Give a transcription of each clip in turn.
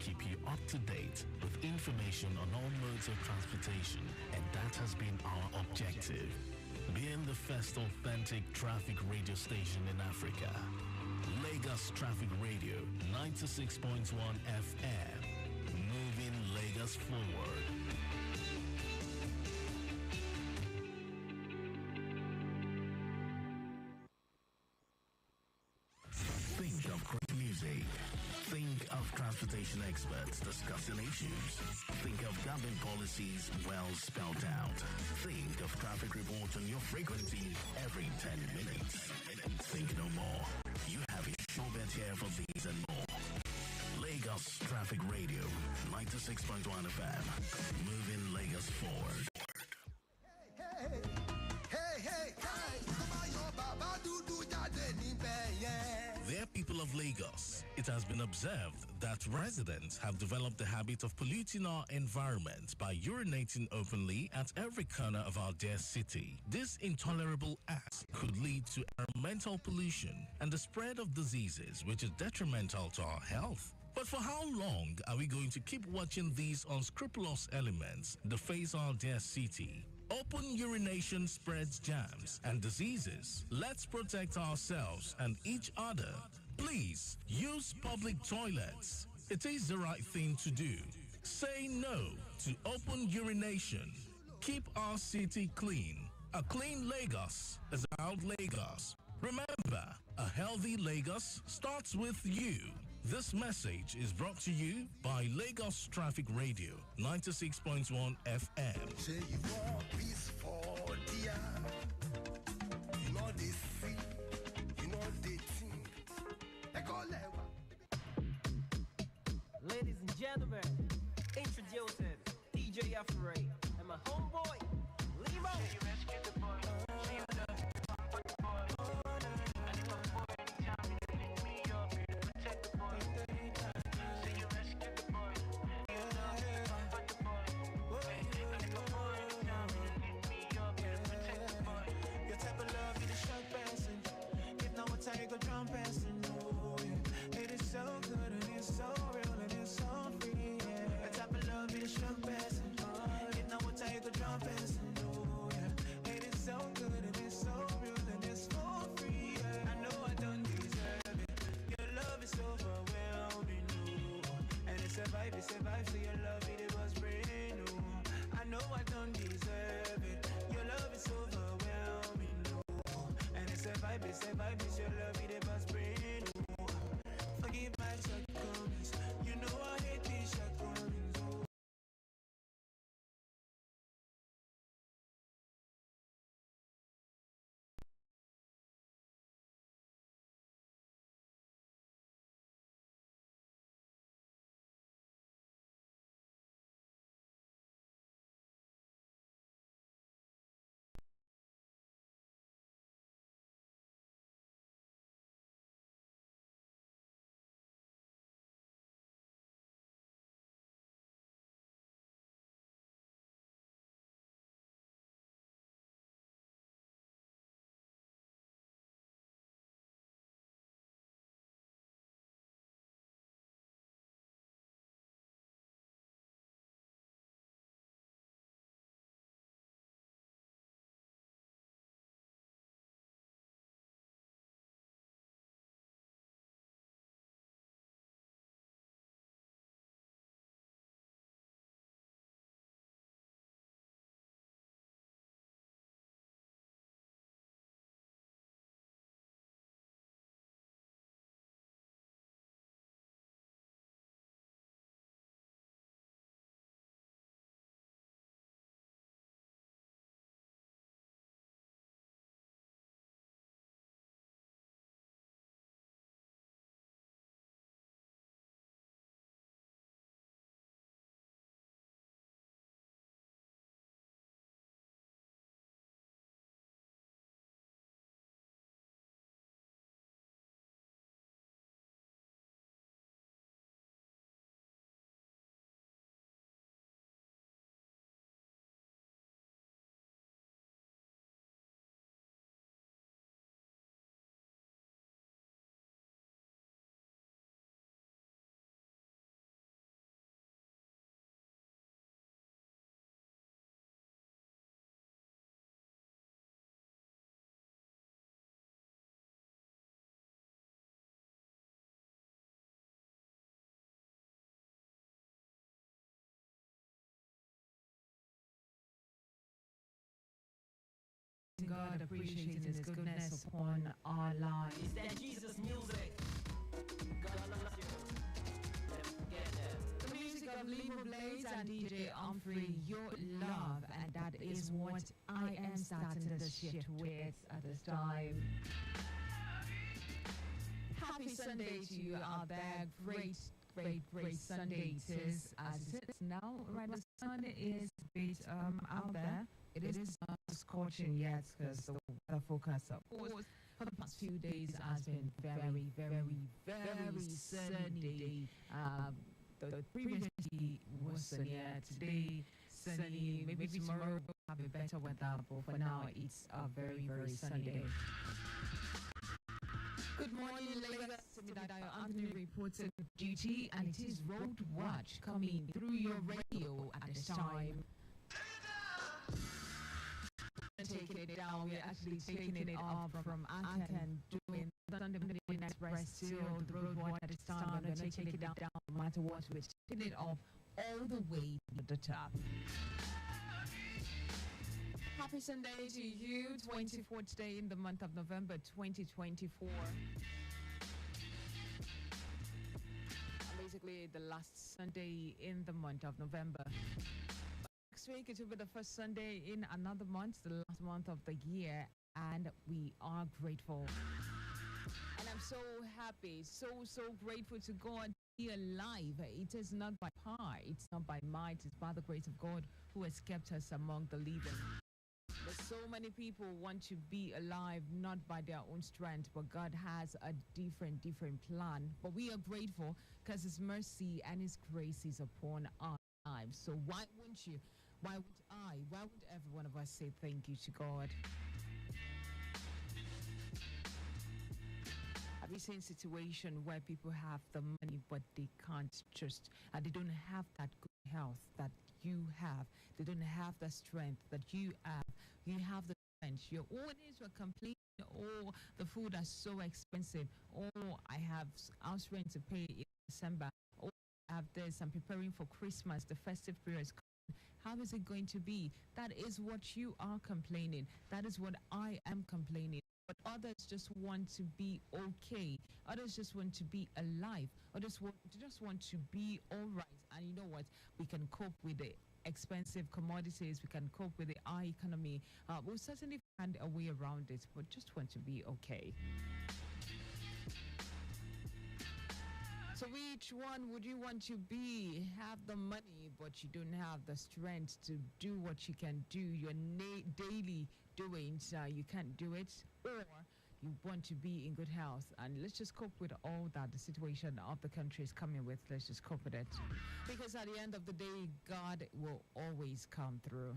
keep you up to date with information on all modes of transportation, and that has been our objective. Being the first authentic traffic radio station in Africa, Lagos Traffic Radio 96.1 FM, moving Lagos forward. Think of great music. Think of transportation experts discussing issues. Think of government policies well spelled out. Think of traffic reports on your frequency every 10 minutes. Think no more. You have a show bet here for these and more. Lagos Traffic Radio 96.1 FM, moving Lagos forward. Hey, Dear people of Lagos, it has been observed that residents have developed the habit of polluting our environment by urinating openly at every corner of our dear city. This intolerable act could lead to environmental pollution and the spread of diseases, which is detrimental to our health. But for how long are we going to keep watching these unscrupulous elements deface our dear city? Open urination spreads germs and diseases. Let's protect ourselves and each other. Please use public toilets. It is the right thing to do. Say no to open urination. Keep our city clean. A clean Lagos is out Lagos. Remember, a healthy Lagos starts with you. This message is brought to you by Lagos Traffic Radio 96.1 FM. Say you want peace for dear. You know they see, you know they think. Ladies and gentlemen, introducing DJ Afraid and my homeboy, Limo. Say you rescue the boy. Say you love the boy. And if I'm boy, anytime you lift me up, you protect the boy. Say you rescue the boy. You love the boy. And if I'm boy, anytime you lift me up, you protect the boy. Your type of love, you the short person. If not one time, you go drum passing. Oh, it is so good and it's so real and it's so free. Yeah. God, appreciating His goodness upon our lives. It's that Jesus music. God loves you. Never forget that. The music of Limo Blaze and DJ Humphrey, Your Love, and that is what I am starting the shift with at this time. Happy Sunday to you out there. Great Sunday it is as it is now. Right, the sun is a bit out there. It is not scorching yet because the weather forecast, of course, for the past few days has been very sunny. The previous day was sunnier. Today, sunny. Maybe tomorrow we'll have a better weather, but for now, it's a very sunny day. Good morning, Lagos. Dayo Anthony reporting duty, and it is Road Watch coming through your radio at this time. Taking it down, we're actually taking it up from Akan, doing Sunday Morning Express till the Road Watch at this time. We're going to take it down no matter what. We're taking it up all the way to the top. Happy Sunday to you, 24th day in the month of November 2024. Basically, the last Sunday in the month of November. Next week, it will be the first Sunday in another month, the last month of the year, and we are grateful. And I'm so happy, so grateful to God to be alive. It is not by power, it's not by might, it's by the grace of God who has kept us among the living. There's so many people want to be alive, not by their own strength, but God has a different plan. But we are grateful because His mercy and His grace is upon our lives. So why wouldn't you? Why would I? Why would every one of us say thank you to God? Have you seen a situation where people have the money but they can't just, they don't have that good health that you have. They don't have the strength that you have. You have the strength. Your own needs were complete. Oh, the food is so expensive. Oh, I have house rent to pay in December. Oh, I have this. I'm preparing for Christmas. The festive period is coming. How is it going to be? That is what you are complaining. That is what I am complaining. But others just want to be okay. Others just want to be alive. Others just want to be all right. And you know what? We can cope with the expensive commodities. We can cope with the high economy. We'll certainly find a way around it, but just want to be okay. So which one would you want to be? Have the money, but you don't have the strength to do what you can do. Your daily doings, you can't do it. Or you want to be in good health. And let's just cope with all that the situation of the country is coming with. Let's just cope with it. Because at the end of the day, God will always come through.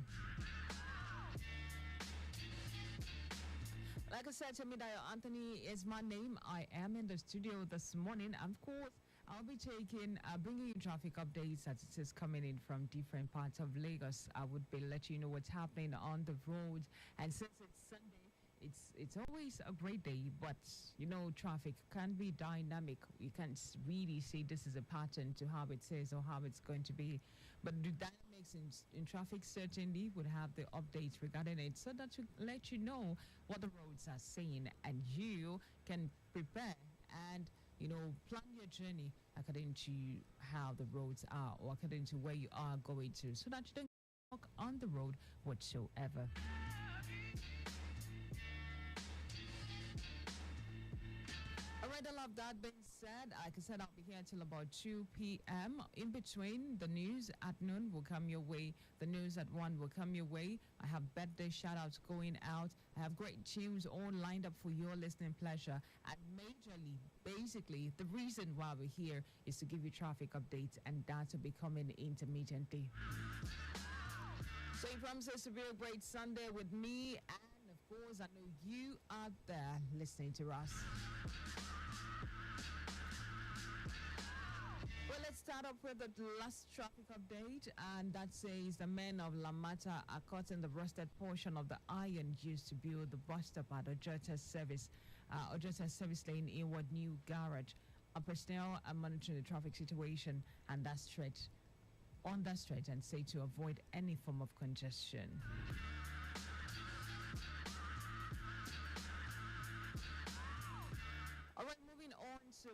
Like I said, Dayo Anthony is my name. I am in the studio this morning. And of course, I'll be bringing you traffic updates as it is coming in from different parts of Lagos. I would be letting you know what's happening on the roads. And since it's Sunday, it's always a great day, but you know, traffic can be dynamic. You can't really say this is a pattern to how it says or how it's going to be. But the dynamics in traffic certainly would have the updates regarding it, so that to let you know what the roads are saying, and you can prepare and plan your journey according to how the roads are or according to where you are going to, so that you don't walk on the road whatsoever. All of that being said, like I said, I'll be here till about 2 p.m. In between, the news at noon will come your way. The news at 1 will come your way. I have birthday shout-outs going out. I have great tunes all lined up for your listening pleasure. And majorly, basically, the reason why we're here is to give you traffic updates, and that will be coming intermittently. So it promises to be a great Sunday with me, and of course, I know you out there listening to us. Well, let's start off with the last traffic update, and that says the men of Lamata are cutting the rusted portion of the iron used to build the bus stop at Ojota Service Lane Inward New Garage. Our personnel are monitoring the traffic situation on that stretch, and say to avoid any form of congestion.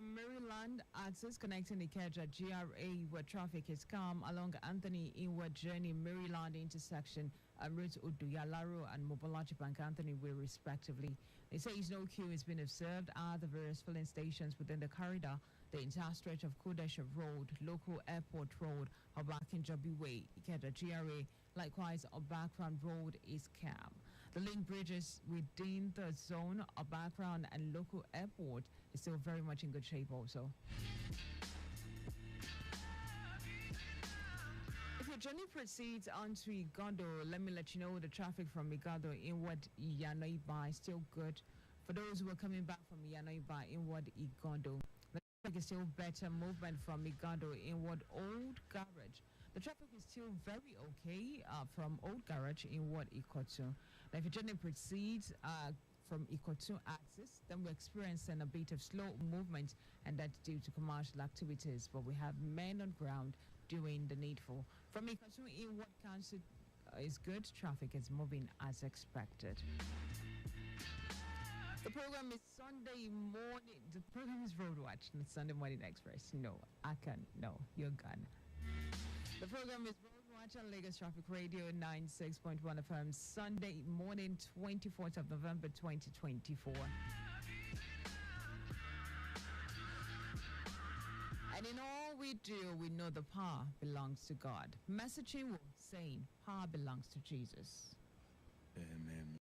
Maryland access connecting the Ikeja GRA where traffic is calm along Anthony Inward Journey Maryland intersection route Uduyalaro and Mobolachi Bank Anthony Way respectively. They say no queue has been observed at the various filling stations within the corridor. The entire stretch of Kodesh Road, Local Airport Road, Obakinjobi Way, Ikeja GRA, likewise Obakran Road is calm. The link bridges within the zone of background and local airport is still very much in good shape also. If your journey proceeds onto Igado, let me let you know the traffic from Igado inward Yanoiba is still good. For those who are coming back from Yanoiba inward Igado, the traffic is still better movement from Igado inward Old Garage. The traffic is still very okay from Old Garage inward Ikotu. Now, if your journey proceeds from Ikotu axis, then we're experiencing a bit of slow movement, and that's due to commercial activities. But we have men on ground doing the needful. From Ikotu inward council is good. Traffic is moving as expected. The program is Sunday morning. The program is Road Watch, not Sunday Morning Express. No, I can't. No, you're gone. The program is Road Watch on Lagos Traffic Radio 96.1 FM, Sunday morning, 24th of November 2024. And in all we do, we know the power belongs to God. Messaging saying power belongs to Jesus. Amen.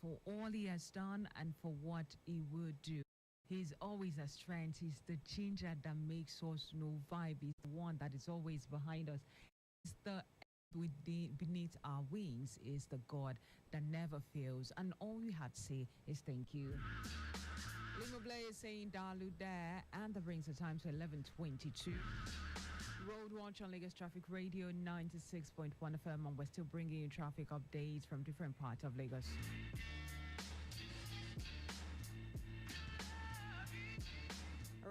for all he has done and for what he would do. He's always a strength. He's the ginger that makes us know vibe. He's the one that is always behind us. He's the beneath our wings is the God that never fails. And all we have to say is thank you. Limo Blair is saying Dalu there, and that brings the time to 11:22. Road Watch on Lagos Traffic Radio 96.1 FM, and we're still bringing you traffic updates from different parts of Lagos.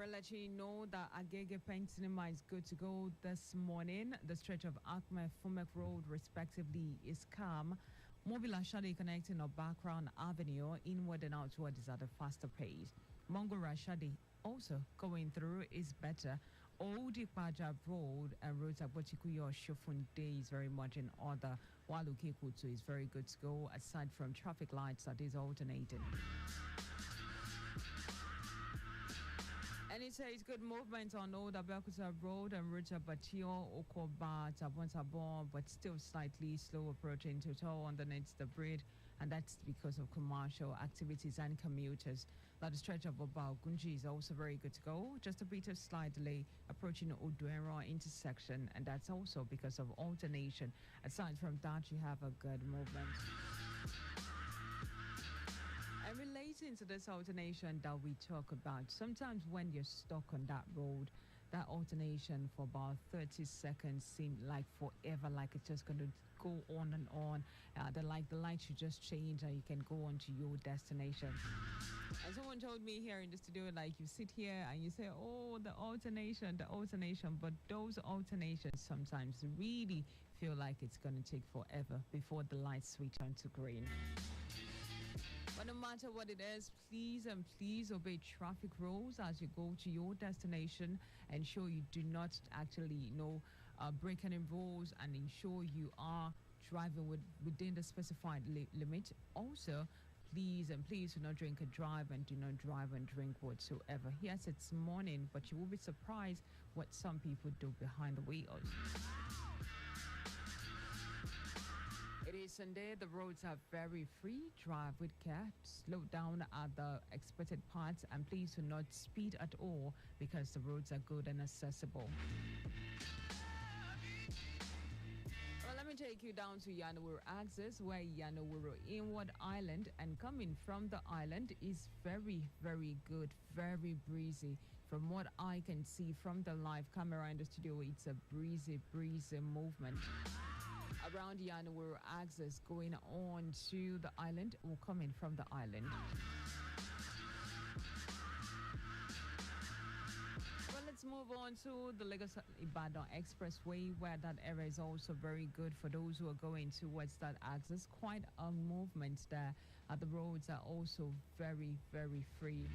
I'll let you know that Agege Pen Cinema is good to go this morning. The stretch of Akme Fumek Road, respectively, is calm. Mobile Ashadi connecting of Background Avenue inward and outward is at a faster pace. Mongo Rashadi also going through is better. Old Ikpaja Road and roads at Botikuyo Shofunde is very much in order, while Ukekutu is very good to go, aside from traffic lights that is alternating. And it says good movement on Old Abeokuta Road and routes at Batio, Okoba, Tabon, but still slightly slow approaching Total underneath the bridge, and that's because of commercial activities and commuters. That stretch of Obao Gunji is also very good to go. Just a bit of slight delay approaching Oduero intersection, and that's also because of alternation. Aside from that, you have a good movement. And relating to this alternation that we talk about, sometimes when you're stuck on that road, that alternation for about 30 seconds seems like forever, like it's just going to go on and on. The light should just change and you can go on to your destination. And someone told me here in the studio, like you sit here and you say, oh, the alternation, but those alternations sometimes really feel like it's going to take forever before the lights switch on to green. But no matter what it is, please and please obey traffic rules as you go to your destination. Ensure you do not actually, break any rules, and ensure you are driving within the specified limit. Also, please and please do not drink and drive, and do not drive and drink whatsoever. Yes, it's morning, but you will be surprised what some people do behind the wheels. It is Sunday. The roads are very free. Drive with care. Slow down at the expected parts, and please do not speed at all because the roads are good and accessible. Well, let me take you down to Yanawuru Axis, where Yanawuru Inward Island, and coming from the island is very, very good, very breezy. From what I can see from the live camera in the studio, it's a breezy movement. Around Yanawuru Axis, going on to the island or coming from the island. Well, let's move on to the Lagos-Ibadan Expressway, where that area is also very good for those who are going towards that axis. Quite a movement there. The roads are also very, very free.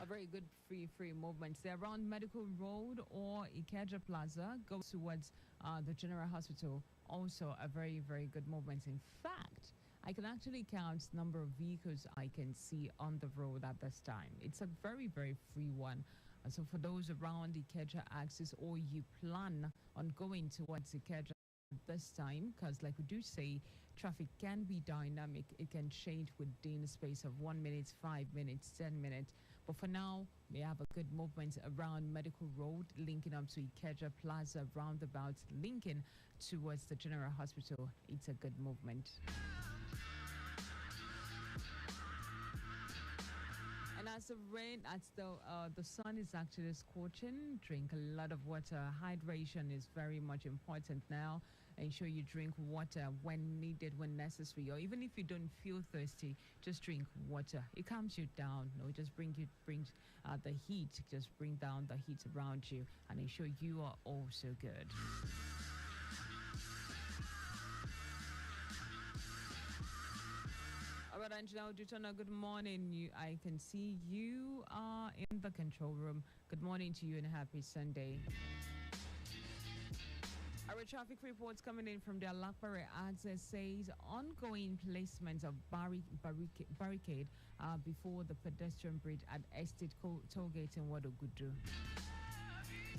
Very good free movements. They're around Medical Road or Ikeja Plaza, go towards the General Hospital. Also a very, very good movement. In fact, I can actually count number of vehicles I can see on the road at this time. It's a very, very free one. So for those around the Ikeja axis, or you plan on going towards Ikeja this time, because like we do say, traffic can be dynamic. It can change within a space of 1 minute, 5 minutes, 10 minutes. But for now, we have a good movement around Medical Road, linking up to Ikeja Plaza roundabout, linking towards the General Hospital. It's a good movement. And as the sun is actually scorching, drink a lot of water. Hydration is very much important now. Ensure you drink water when needed, when necessary, or even if you don't feel thirsty, just drink water. It calms you down. Just brings the heat. Just bring down the heat around you, and ensure you are also good. All right, Angela Dutona, good morning. I can see you are in the control room. Good morning to you and a happy Sunday. Our traffic reports coming in from the Alakpare access says ongoing placement of barricade before the pedestrian bridge at Estate Tollgate in Wadogudu.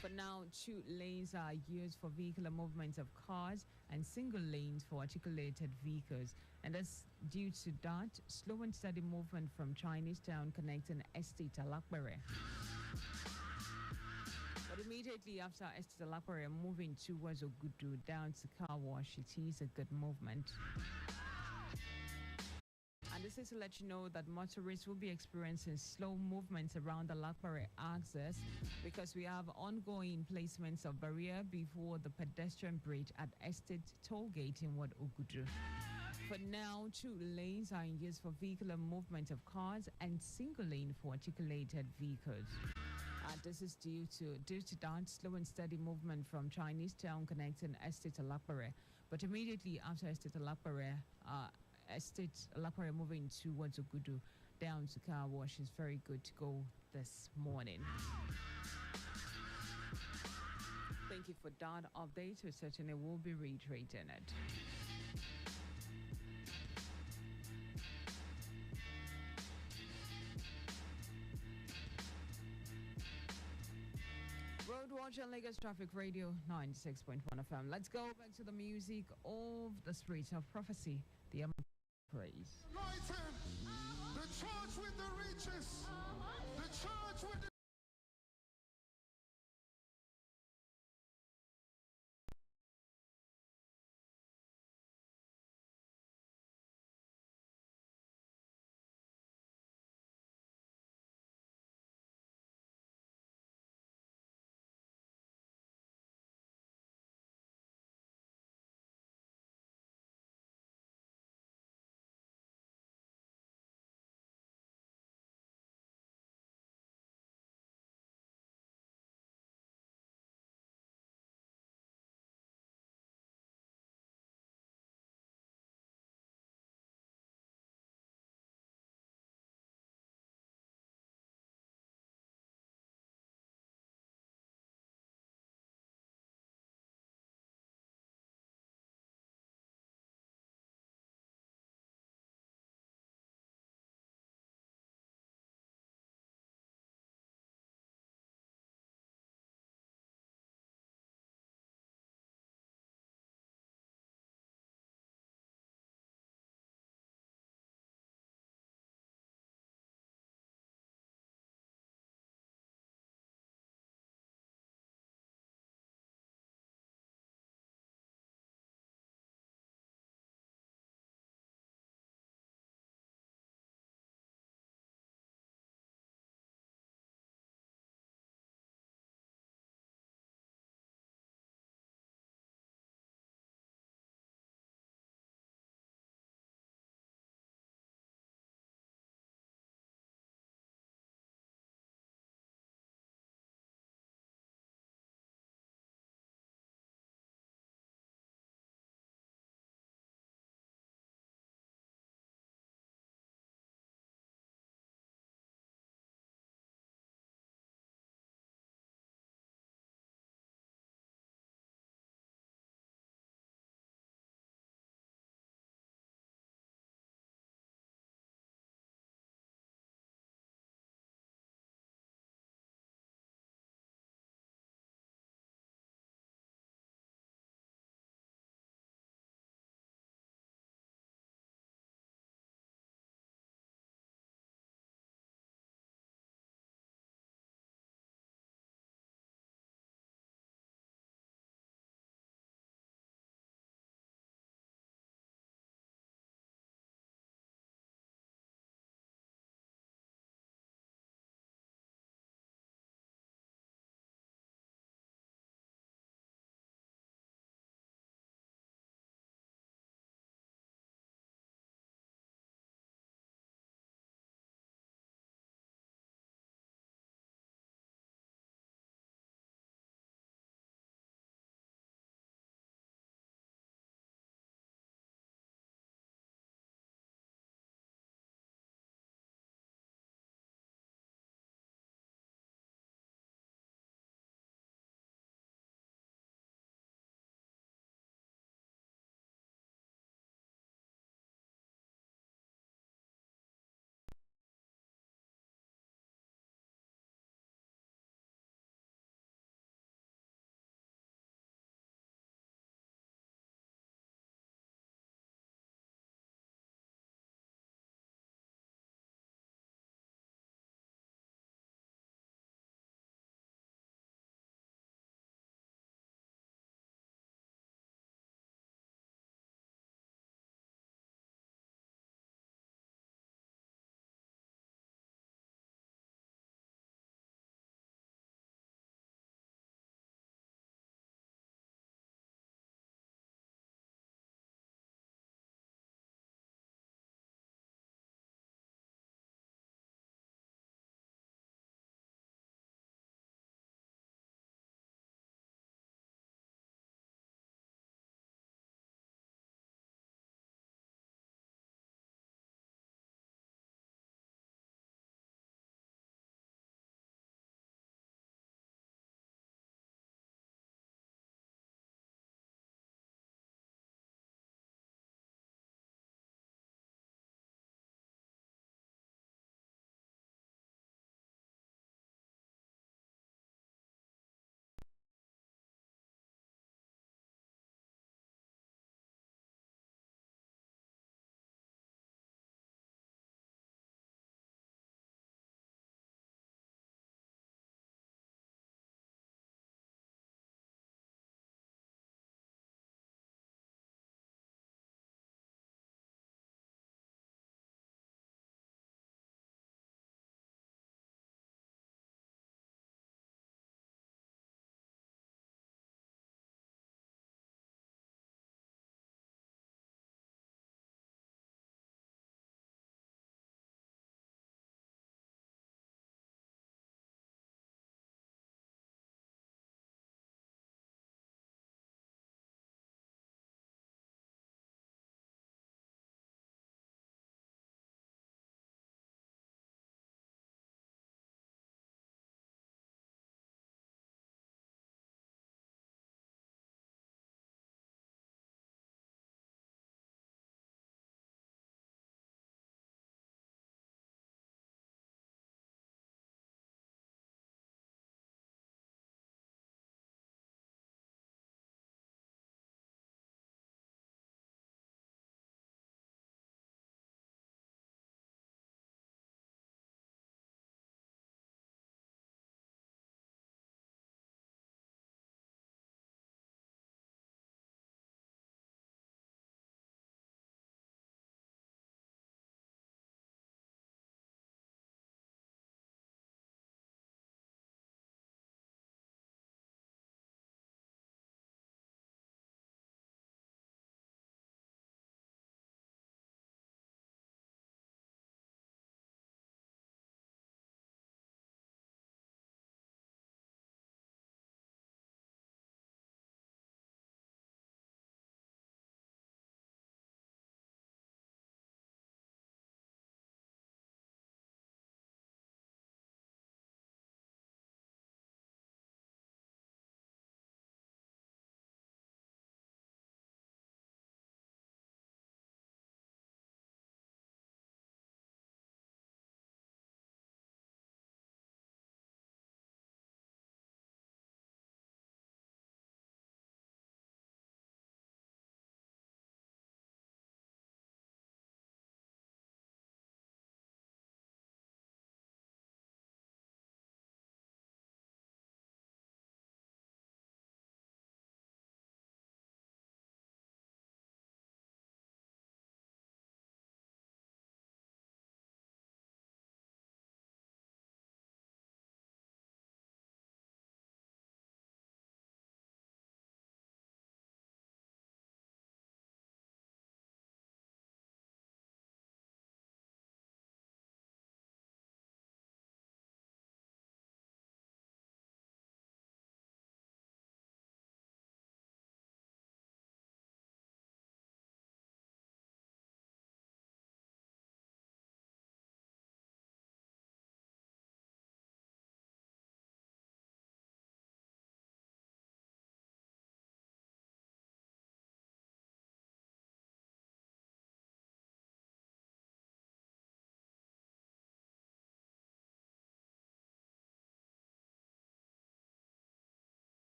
For now, 2 lanes are used for vehicular movements of cars and single lanes for articulated vehicles. And that's due to that slow and steady movement from Chinese Town connecting Estate Alakpare. But immediately after Estate Alakpare moving towards Ogudu down to Car Wash, it is a good movement. And this is to let you know that motorists will be experiencing slow movements around the Alakpare axis because we have ongoing placements of barrier before the pedestrian bridge at Estate Tollgate in Ward Ogudu. For now, 2 lanes are in use for vehicular movement of cars and single lane for articulated vehicles. This is due to that slow and steady movement from Chinese Town connecting Estate Alakpare. But immediately after Estate Alakpare, moving towards Ogudu down to Car Wash is very good to go this morning. Thank you for that update. We certainly will be reiterating it. Roadwatch and Lagos Traffic Radio 96.1 FM. Let's go back to the music of the Streets of Prophecy, the praise. The church with the riches, the church with the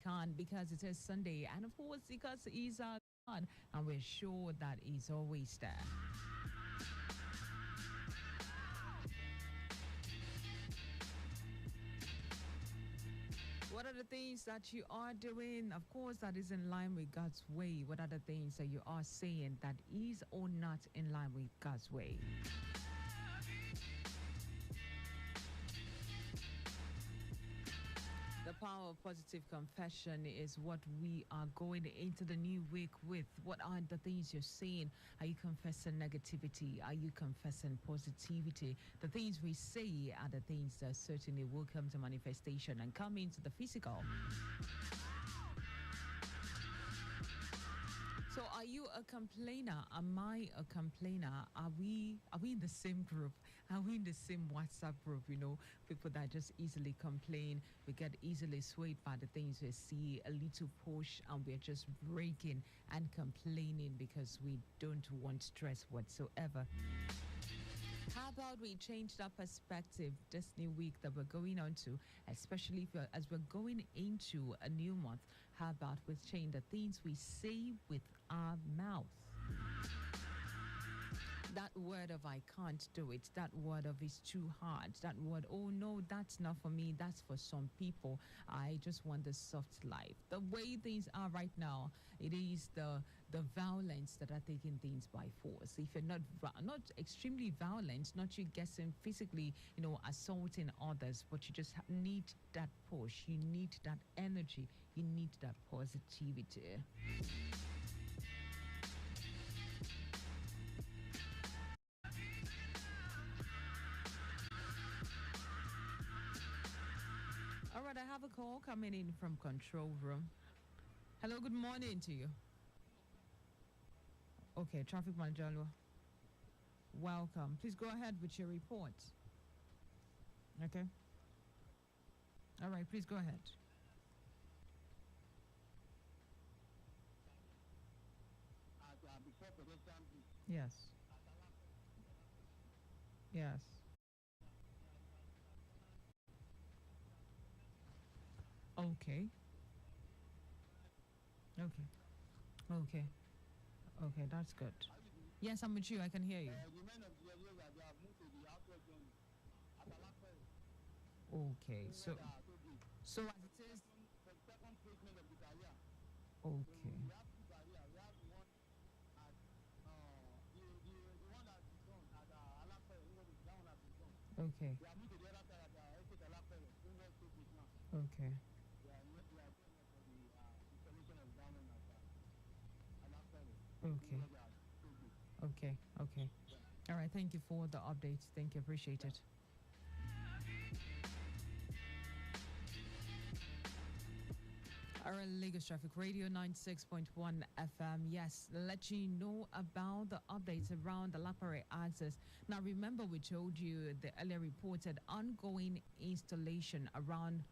can because it is Sunday, and of course, because He's our God, and we're sure that He's always there. What are the things that you are doing? Of course, that is in line with God's way. What are the things that you are saying that is or not in line with God's way? The power of positive confession is what we are going into the new week with. What are the things you're saying? Are you confessing negativity? Are you confessing positivity? The things we say are the things that certainly will come to manifestation and come into the physical. So are you a complainer? Am I a complainer? Are we in the same group? Are we in the same WhatsApp group? You know, people that just easily complain. We get easily swayed by the things we see, a little push, and we're just breaking and complaining because we don't want stress whatsoever. How about we change that perspective this new week that we're going on to, especially as we're going into a new month? How about we change the things we say with our mouth? That word of I can't do it, that word of it's too hard, that word, oh no, that's not for me, that's for some people. I just want the soft life. The way things are right now, it is the violence that are taking things by force. If you're not extremely violent, not you guessing physically, you know, assaulting others, but you just need that push, you need that energy, you need that positivity. All right, I have a call coming in from control room. Hello, good morning to you. Okay, traffic manager, welcome. Please go ahead with your report. Okay. All right, please go ahead. Yes. Yes. Okay. Okay. Okay. Okay, that's good. Yes, I'm with you. I can hear you. Okay. So as it is. Okay. Okay. Okay. Okay. Okay. Okay. All right. Thank you for the updates. Thank you. Appreciate it. Our Lagos Traffic Radio 96.1 FM. Yes, let you know about the updates around the Lapare axis. Now, remember, we told you the earlier reported ongoing installation around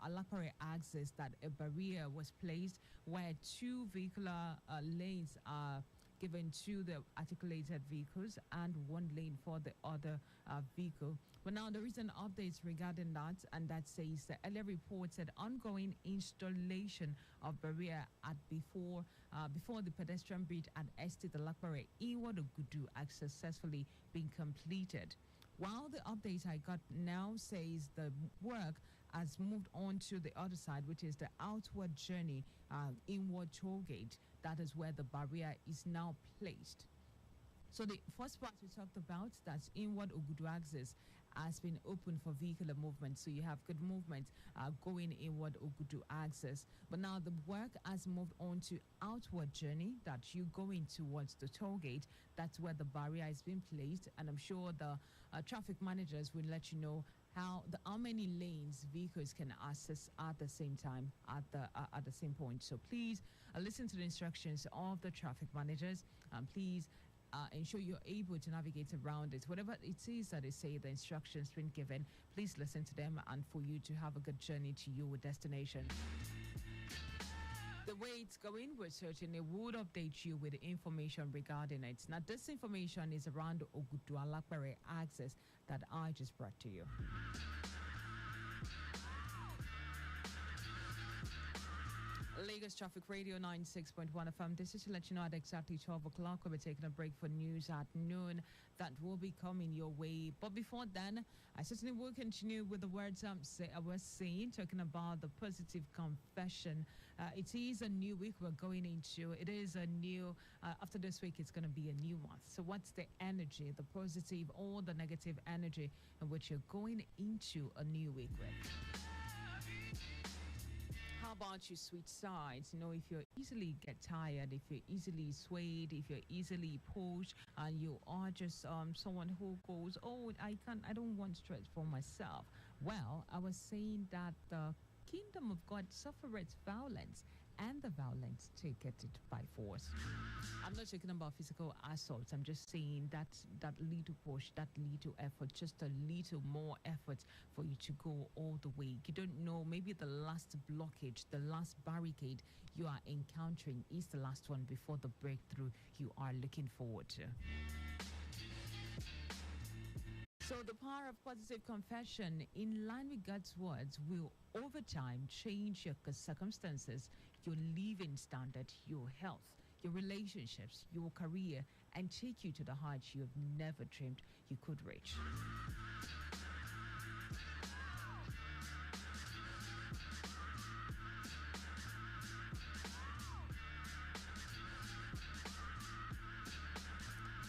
Alapare axis that a barrier was placed where two vehicular lanes are given to the articulated vehicles and one lane for the other vehicle. But now there is an update regarding that, and that says the earlier reported ongoing installation of barrier at before the pedestrian bridge at Estate Alapare Iwadogudu has successfully been completed. While the update I got now says the work has moved on to the other side, which is the outward journey inward toll gate. That is where the barrier is now placed. So the first part we talked about, that's inward Ogudu axis, has been open for vehicular movement. So you have good movement going inward Ogudu axis. But now the work has moved on to outward journey, that you going towards the toll gate. That's where the barrier has been placed. And I'm sure the traffic managers will let you know how many lanes vehicles can access at the same time, at the same point. So please listen to the instructions of the traffic managers, and please ensure you're able to navigate around it. Whatever it is that they say, the instructions been given, please listen to them, and for you to have a good journey to your destination. The way it's going, we certainly would update you with information regarding it. Now, this information is around Ogudu Alapare access that I just brought to you. Lagos Traffic Radio 96.1 FM. This is to let you know at exactly 12 o'clock we'll be taking a break for news at noon. That will be coming your way. But before then, I certainly will continue with the words I was saying, talking about the positive confession. It is a new week we're going into. It is a new, after this week, it's going to be a new month. So what's the energy, the positive or the negative energy in which you're going into a new week with? How about your sweet sides? You know, if you easily get tired, if you're easily swayed, if you're easily pushed, and you are just someone who goes, oh, I don't want stress for myself. Well, I was saying that the kingdom of God suffereth violence, and the violence taketh it by force. I'm not talking about physical assaults. I'm just saying that little push, that little effort, just a little more effort for you to go all the way. You don't know, maybe the last blockage, the last barricade you are encountering is the last one before the breakthrough you are looking forward to. So the power of positive confession in line with God's words will over time change your circumstances, your living standard, your health, your relationships, your career, and take you to the heights you have never dreamed you could reach.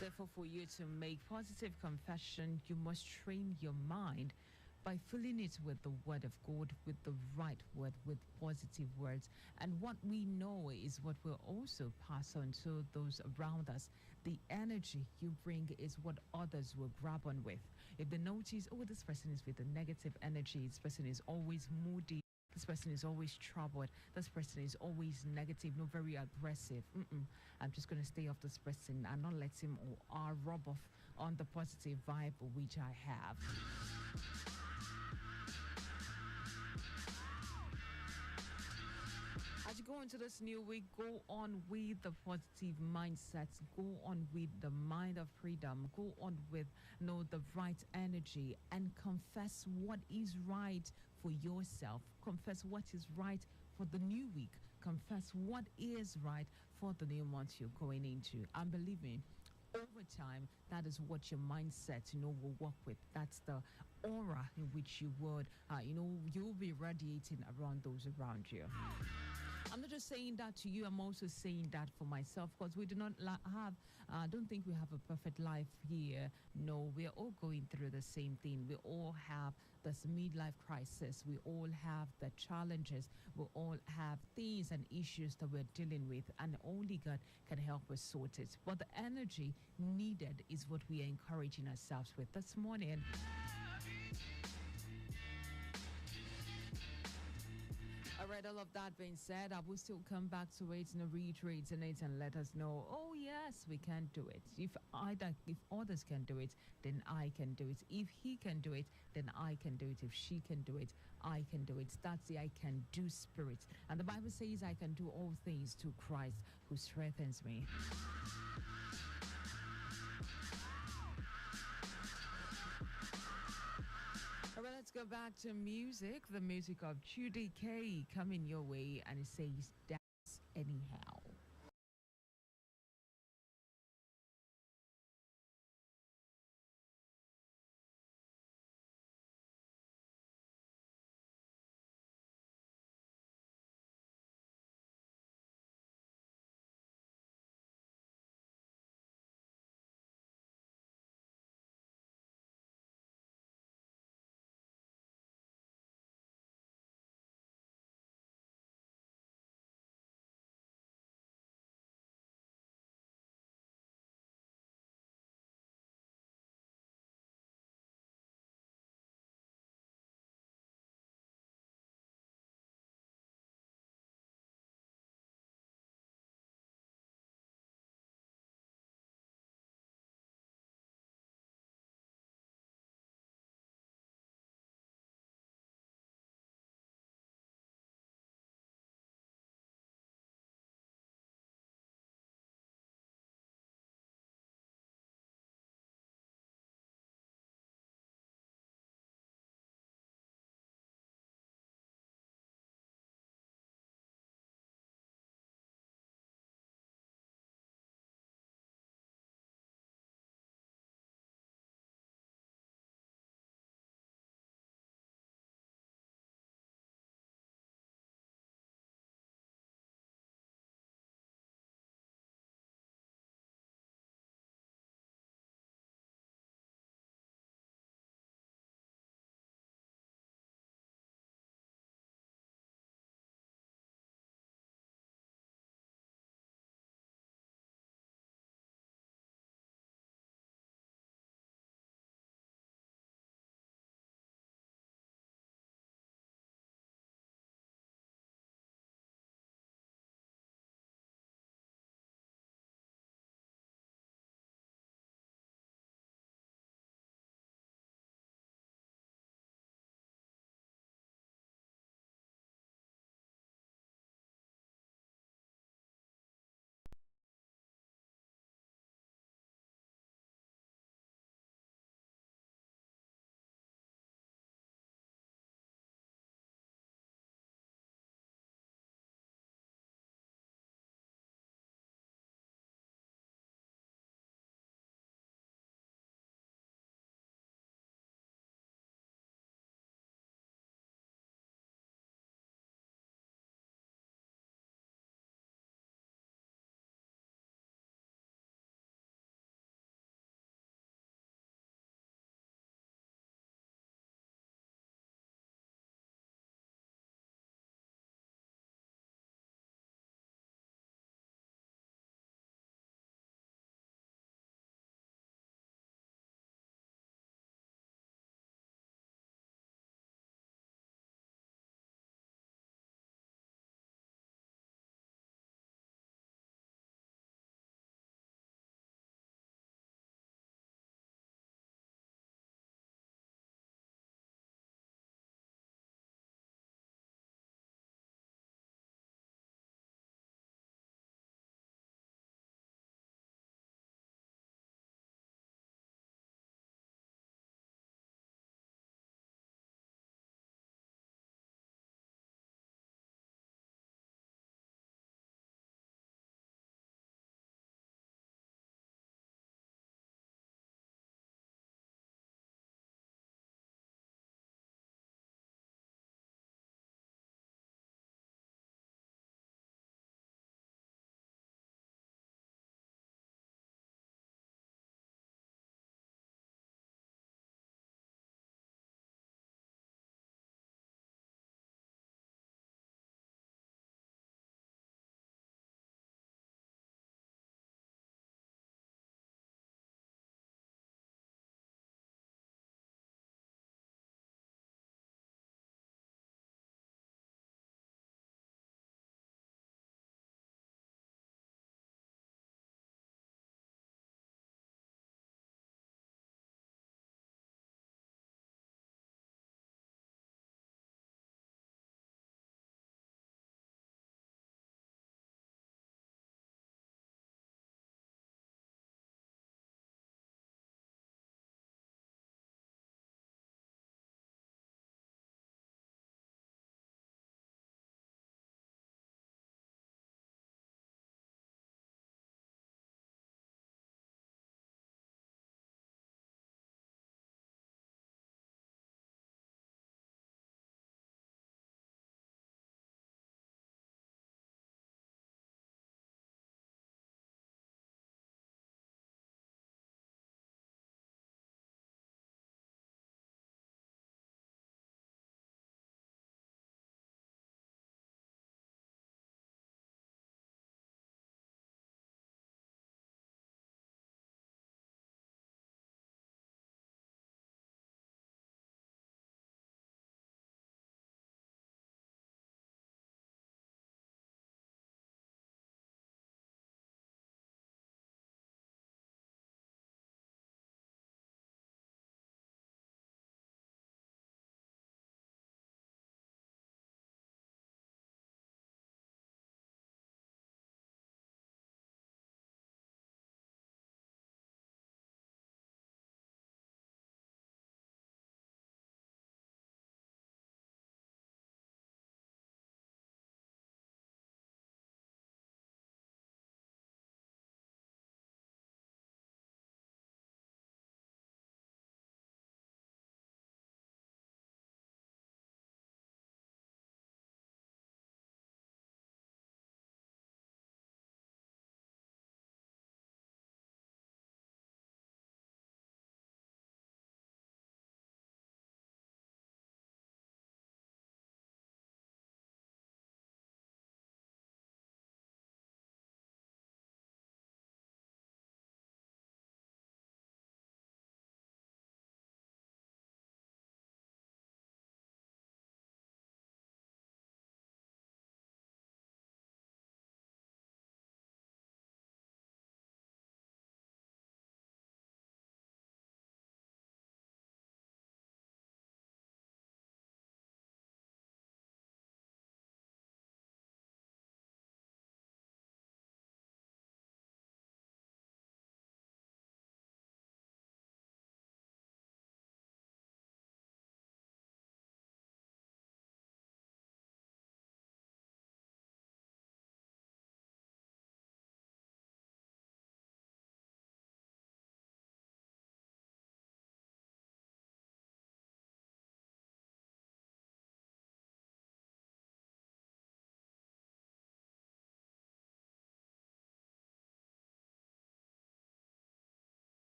Therefore, for you to make positive confession, you must train your mind by filling it with the word of God, with the right word, with positive words. And what we know is what will also pass on to those around us. The energy you bring is what others will grab on with. If they notice, oh, this person is with a negative energy, this person is always moody, this person is always troubled, this person is always negative, not very aggressive. I'm just going to stay off this person and not let him or rub off on the positive vibe which I have. As you go into this new week, go on with the positive mindsets. Go on with the mind of freedom. Go on with the right energy and confess what is right for yourself. Confess what is right for the new week. Confess what is right for the new month you're going into. And believe me, over time, that is what your mindset, will work with. That's the aura in which you would, you'll be radiating around those around you. I'm not just saying that to you, I'm also saying that for myself, because we do not I don't think we have a perfect life here. No, we are all going through the same thing. We all have this midlife crisis. We all have the challenges. We all have things and issues that we're dealing with, and only God can help us sort it. But the energy needed is what we are encouraging ourselves with this morning. All right, all of that being said, I will still come back to it and reiterate in it and let us know, oh yes, we can do it. If others can do it, then I can do it. If he can do it, then I can do it. If she can do it, I can do it. That's the I can do spirit. And the Bible says I can do all things through Christ who strengthens me. All right, let's go back to music. The music of Judy K coming your way, and it says dance anyhow.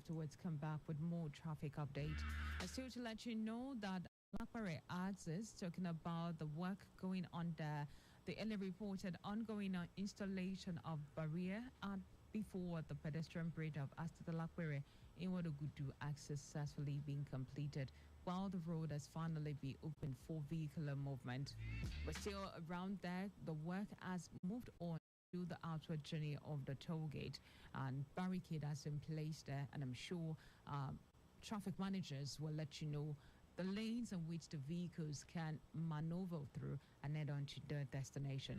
afterwards come back with more traffic update. Still to let you know that Lakpare is talking about the work going on there. The earlier reported ongoing installation of barrier before the pedestrian bridge of Astata Lakpere in Wadogudu has successfully been completed, while the road has finally been opened for vehicular movement. But still around there, the work has moved on to the outward journey of the toll gate, and barricade has been placed there, and I'm sure traffic managers will let you know the lanes in which the vehicles can maneuver through and head on to their destination.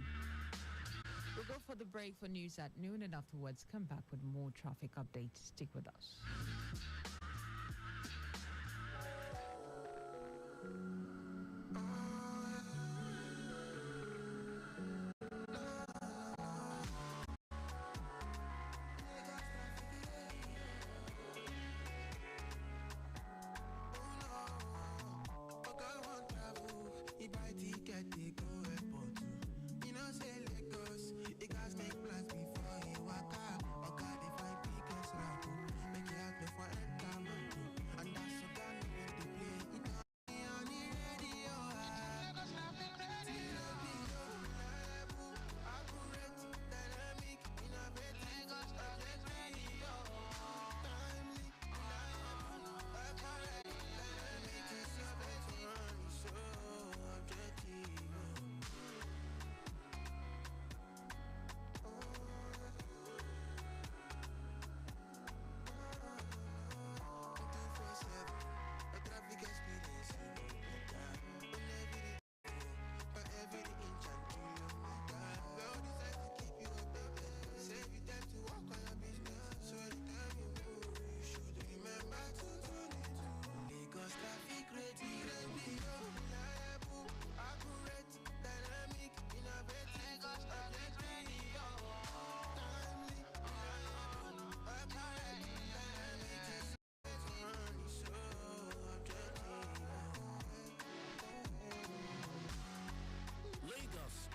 We'll go for the break for news at noon, and afterwards come back with more traffic updates. Stick with us.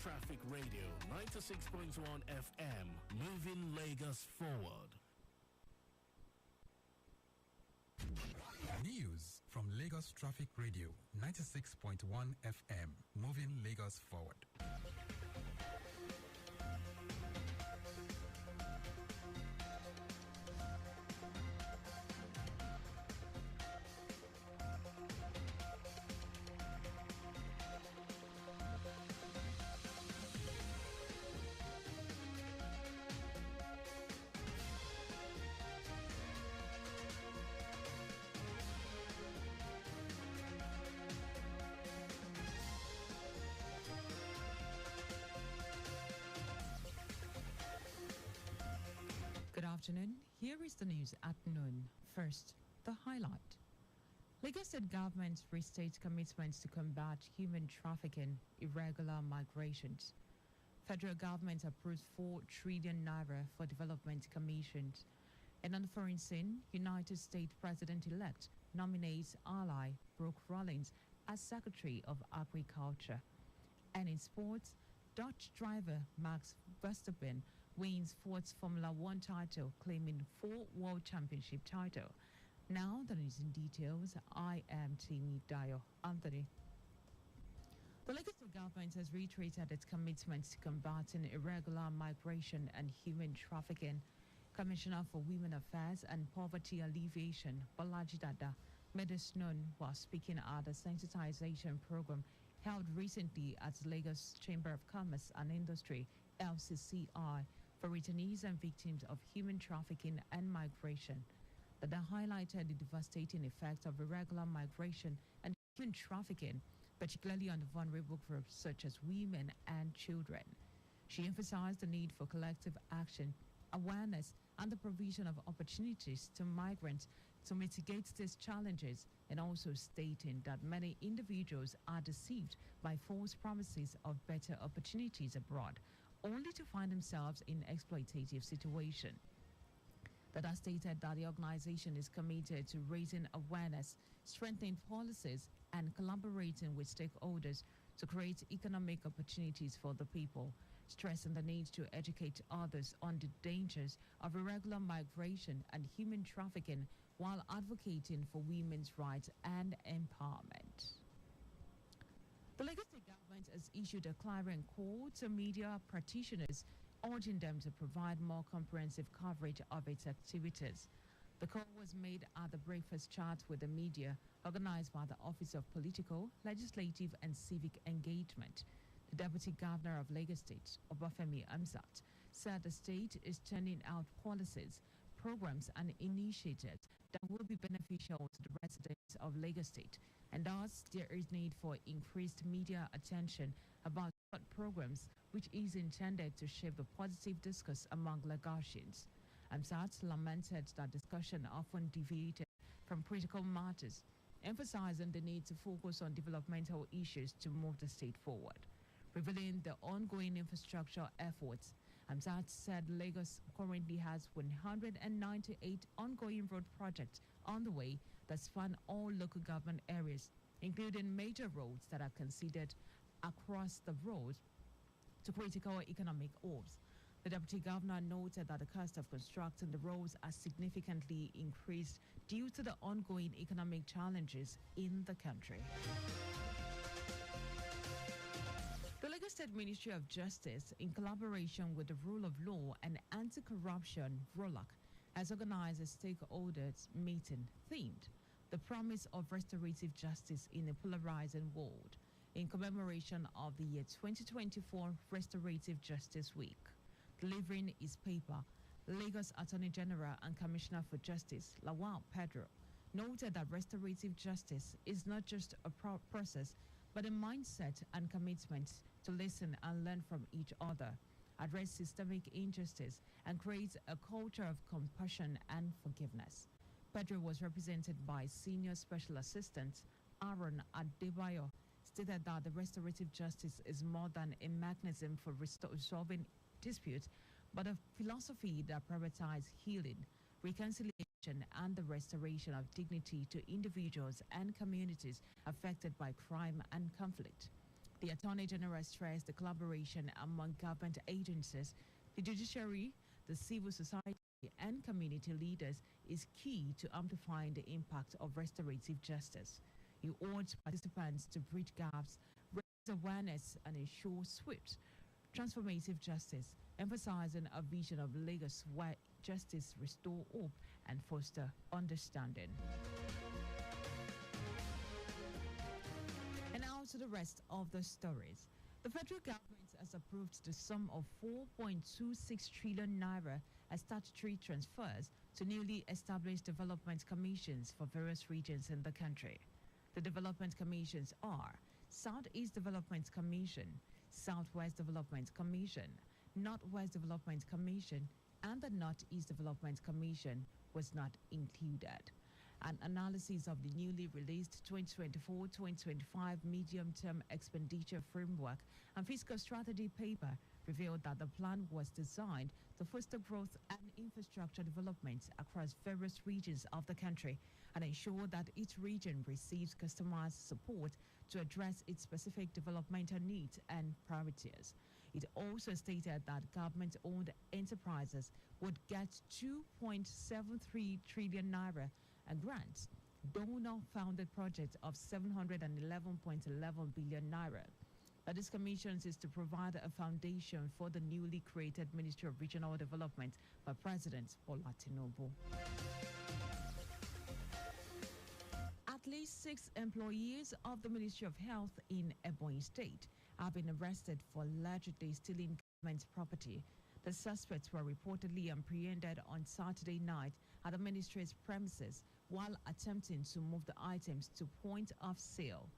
Traffic Radio 96.1 FM, moving Lagos forward. News from Lagos Traffic Radio 96.1 FM, moving Lagos forward. Good afternoon. Here is the news at noon. First, the highlight. Lagos State government restates commitments to combat human trafficking, irregular migrations. Federal government approves 4 trillion naira for development commissions. And on the foreign scene, United States President-elect nominates ally Brooke Rollins as Secretary of Agriculture. And in sports, Dutch driver Max Verstappen wins 4th Formula One title, claiming 4 World Championship title. Now the news in details. I am Team Dayo Anthony. The Lagos State government has reiterated its commitment to combating irregular migration and human trafficking. Commissioner for Women Affairs and Poverty Alleviation, Balaji Dada, made this known while speaking at a sensitization program held recently at Lagos Chamber of Commerce and Industry, LCCI, for returnees and victims of human trafficking and migration. Dada highlighted the devastating effects of irregular migration and human trafficking, particularly on the vulnerable groups such as women and children. She emphasized the need for collective action, awareness, and the provision of opportunities to migrants to mitigate these challenges, and also stating that many individuals are deceived by false promises of better opportunities abroad, only to find themselves in exploitative situation. Dada stated that the organization is committed to raising awareness, strengthening policies, and collaborating with stakeholders to create economic opportunities for the people, stressing the need to educate others on the dangers of irregular migration and human trafficking while advocating for women's rights and empowerment. The Lagos State government has issued a clarion call to media practitioners, urging them to provide more comprehensive coverage of its activities. The call was made at the breakfast chat with the media organized by the Office of Political, Legislative and Civic Engagement. The Deputy Governor of Lagos State, Obafemi Amzat, said the state is turning out policies, programs and initiatives that will be beneficial to the residents of Lagos State, and thus there is need for increased media attention about what programs which is intended to shape the positive discourse among Lagosians. Amzat lamented that discussion often deviated from critical matters, emphasizing the need to focus on developmental issues to move the state forward. Revealing the ongoing infrastructure efforts, Amzat said Lagos currently has 198 ongoing road projects on the way that span all local government areas, including major roads that are considered across the road to critical economic hubs. The Deputy Governor noted that the cost of constructing the roads has significantly increased due to the ongoing economic challenges in the country. The Lagos State Ministry of Justice, in collaboration with the Rule of Law and Anti-Corruption (ROLAC), has organized a stakeholders meeting themed "The Promise of Restorative Justice in a Polarizing World" in commemoration of the year 2024 Restorative Justice Week. Delivering his paper, Lagos Attorney General and Commissioner for Justice, Lawal Pedro, noted that restorative justice is not just a process, but a mindset and commitment to listen and learn from each other, address systemic injustice, and create a culture of compassion and forgiveness. Pedro was represented by Senior Special Assistant Aaron Adebayo, stated that the restorative justice is more than a mechanism for resolving disputes, but a philosophy that prioritizes healing, reconciliation, and the restoration of dignity to individuals and communities affected by crime and conflict. The Attorney General stressed the collaboration among government agencies, the judiciary, the civil society, and community leaders is key to amplifying the impact of restorative justice. He urged participants to bridge gaps, raise awareness, and ensure swift, transformative justice, emphasizing a vision of Lagos where justice restore hope and foster understanding. And now to the rest of the stories. The federal government has approved the sum of 4.26 trillion naira as statutory transfers to newly established development commissions for various regions in the country. The development commissions are Southeast Development Commission, Southwest Development Commission, Northwest Development Commission, and the Northeast Development Commission was not included. An analysis of the newly released 2024-2025 medium-term expenditure framework and fiscal strategy paper revealed that the plan was designed to foster growth and infrastructure development across various regions of the country and ensure that each region receives customized support to address its specific developmental needs and priorities. It also stated that government-owned enterprises would get 2.73 trillion naira and grants, donor-funded projects of 711.11 billion naira. This commission is to provide a foundation for the newly created Ministry of Regional Development by President Bola Tinubu. At least 6 employees of the Ministry of Health in Ebonyi State have been arrested for allegedly stealing government property. The suspects were reportedly apprehended on Saturday night at the ministry's premises while attempting to move the items to point of sale.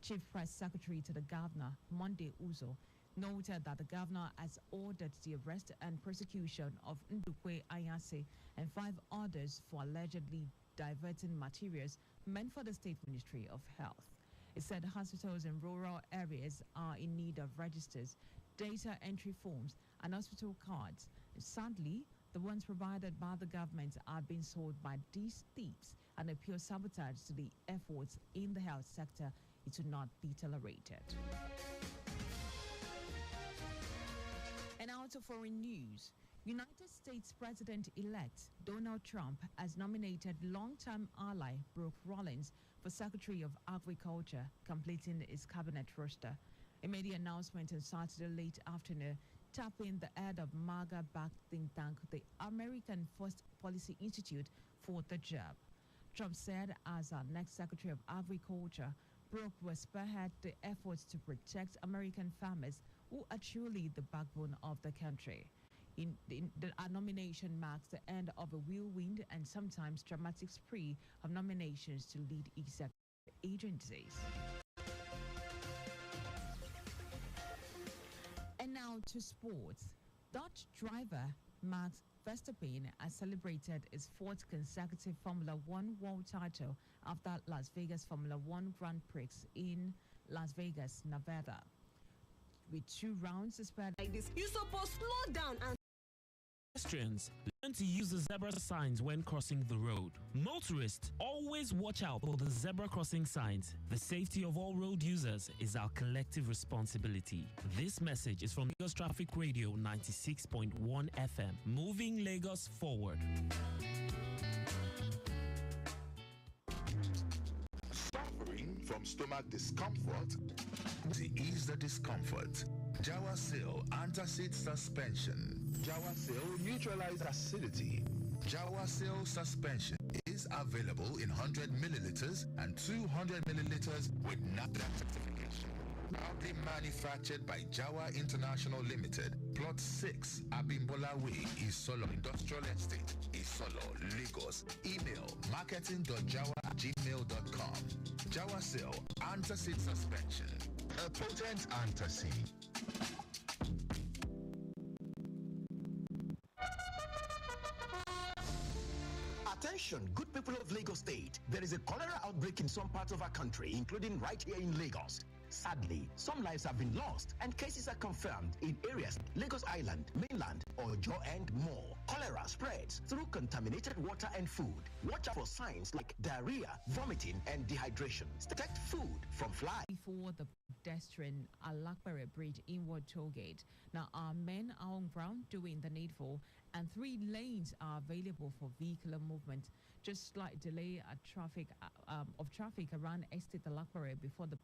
Chief Press Secretary to the Governor, Monday Uzo, noted that the Governor has ordered the arrest and prosecution of Ndukwe Ayase and 5 others for allegedly diverting materials meant for the State Ministry of Health. It said hospitals in rural areas are in need of registers, data entry forms, and hospital cards. Sadly, the ones provided by the government are being sold by these thieves and a pure sabotage to the efforts in the health sector. It should not be tolerated. And out of foreign news, United States President-elect Donald Trump has nominated longtime ally Brooke Rollins for Secretary of Agriculture, completing his cabinet roster. He made the announcement on Saturday late afternoon, tapping the head of MAGA-backed think tank, the American First Policy Institute, for the job. Trump said as our next Secretary of Agriculture, Brooke will spearhead the efforts to protect American farmers who are truly the backbone of the country. Our nomination marks the end of a whirlwind and sometimes dramatic spree of nominations to lead executive agencies. And now to sports. Dutch driver Max Verstappen has celebrated his fourth consecutive Formula One world title after Las Vegas Formula One Grand Prix in Las Vegas, Nevada. With 2 rounds spared like this, you supposed slow down and Pedestrians, learn to use the zebra signs when crossing the road. Motorists, always watch out for the zebra crossing signs. The safety of all road users is our collective responsibility. This message is from Lagos Traffic Radio 96.1 FM, moving Lagos forward. Suffering from stomach discomfort? To ease the discomfort, Jawasil Antacid Suspension. Jawasil neutralizes acidity. Jawasil Suspension is available in 100 milliliters and 200 milliliters with NAFDAC certification. Proudly manufactured by Jawa International Limited, Plot 6, Abimbola Way, Isolo Industrial Estate, Isolo, Lagos. Email marketing.jawa@gmail.com. Jawasil Antacid Suspension, a potent antacid. Attention, good people of Lagos State. There is a cholera outbreak in some parts of our country, including right here in Lagos. Sadly, some lives have been lost and cases are confirmed in areas Lagos Island, mainland, Ojo, and more. Cholera spreads through contaminated water and food. Watch out for signs like diarrhea, vomiting, and dehydration. Protect food from flies. before the pedestrian Alakbare Bridge inward toll gate. Now, our men are on ground doing the needful, and 3 lanes are available for vehicular movement. Just slight delay of traffic around Estate Alakbare before the